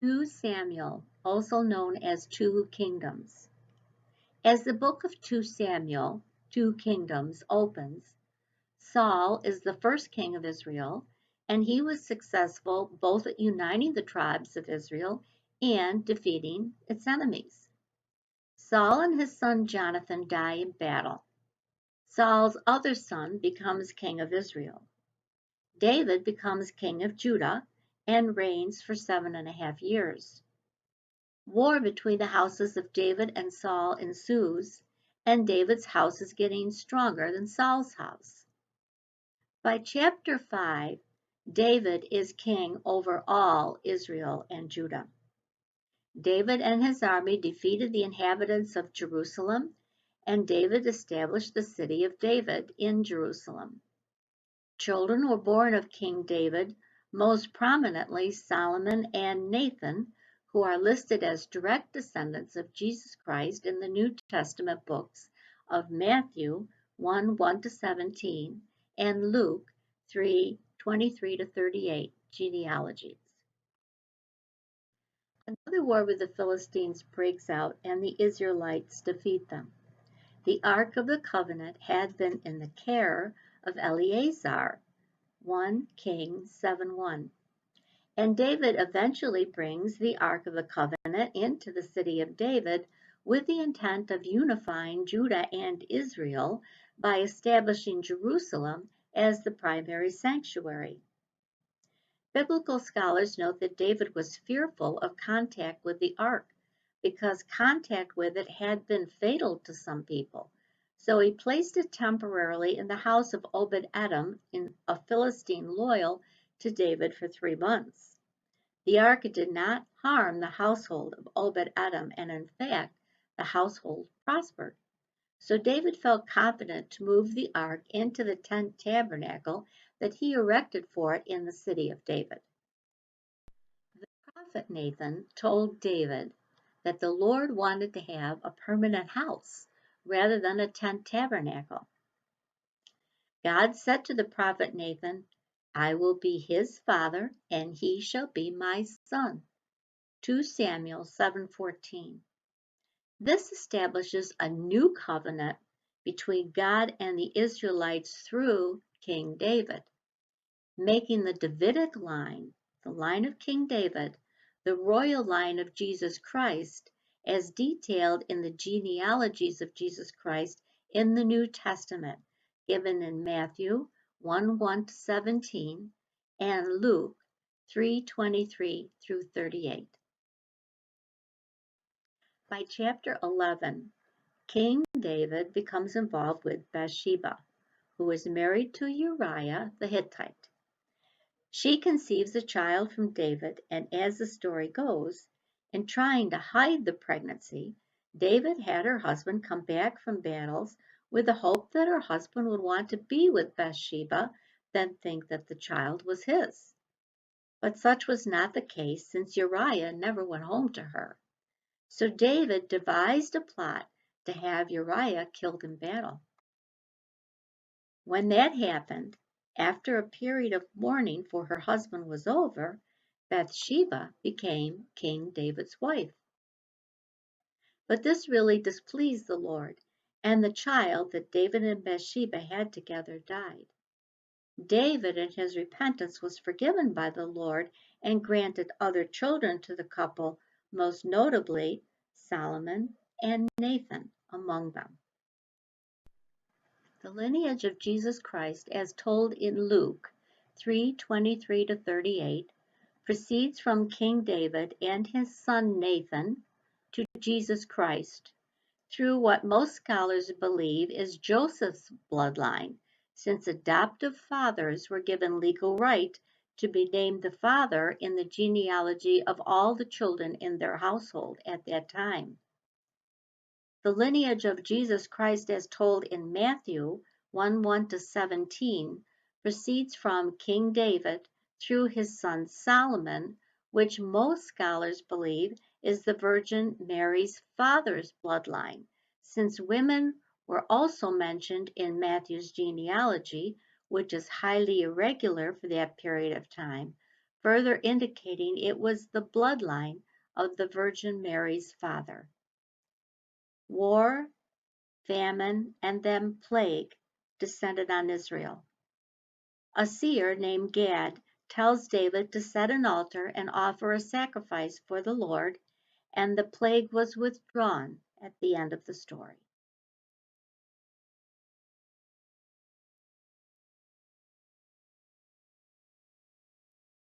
2 Samuel, also known as Two Kingdoms. As the book of 2 Samuel, Two Kingdoms, opens, Saul is the first king of Israel, and he was successful both at uniting the tribes of Israel and defeating its enemies. Saul and his son Jonathan die in battle. Saul's other son becomes king of Israel. David becomes king of Judah and reigns for 7.5 years. War between the houses of David and Saul ensues, and David's house is getting stronger than Saul's house. By chapter 5, David is king over all Israel and Judah. David and his army defeated the inhabitants of Jerusalem, and David established the city of David in Jerusalem. Children were born of King David, most prominently Solomon and Nathan, who are listed as direct descendants of Jesus Christ in the New Testament books of Matthew 1:1-17 and Luke 3:23-38 genealogies. Another war with the Philistines breaks out and the Israelites defeat them. The Ark of the Covenant had been in the care of Eleazar, 1 Kings 7:1. And David eventually brings the Ark of the Covenant into the city of David with the intent of unifying Judah and Israel by establishing Jerusalem as the primary sanctuary. Biblical scholars note that David was fearful of contact with the Ark because contact with it had been fatal to some people. So he placed it temporarily in the house of Obed-Edom, a Philistine loyal to David for 3 months. The ark did not harm the household of Obed-Edom, and in fact, the household prospered. So David felt confident to move the ark into the tent tabernacle that he erected for it in the city of David. The prophet Nathan told David that the Lord wanted to have a permanent house rather than a tent tabernacle. God said to the prophet Nathan, "I will be his father, and he shall be my son." 2 Samuel 7:14. This establishes a new covenant between God and the Israelites through King David, making the Davidic line, the line of King David, the royal line of Jesus Christ, as detailed in the genealogies of Jesus Christ in the New Testament, given in Matthew 1:1-17 and Luke 3:23-38. By chapter 11, King David becomes involved with Bathsheba, who is married to Uriah the Hittite. She conceives a child from David, and as the story goes, in trying to hide the pregnancy, David had her husband come back from battles with the hope that her husband would want to be with Bathsheba, then think that the child was his. But such was not the case, since Uriah never went home to her. So David devised a plot to have Uriah killed in battle. When that happened, after a period of mourning for her husband was over, Bathsheba became King David's wife. But this really displeased the Lord, and the child that David and Bathsheba had together died. David in his repentance was forgiven by the Lord and granted other children to the couple, most notably Solomon and Nathan among them. The lineage of Jesus Christ, as told in Luke 3:23-38, proceeds from King David and his son Nathan to Jesus Christ, through what most scholars believe is Joseph's bloodline, since adoptive fathers were given legal right to be named the father in the genealogy of all the children in their household at that time. The lineage of Jesus Christ, as told in Matthew 1:1-17, proceeds from King David through his son Solomon, which most scholars believe is the Virgin Mary's father's bloodline, since women were also mentioned in Matthew's genealogy, which is highly irregular for that period of time, further indicating it was the bloodline of the Virgin Mary's father. War, famine, and then plague descended on Israel. A seer named Gad tells David to set an altar and offer a sacrifice for the Lord, and the plague was withdrawn at the end of the story.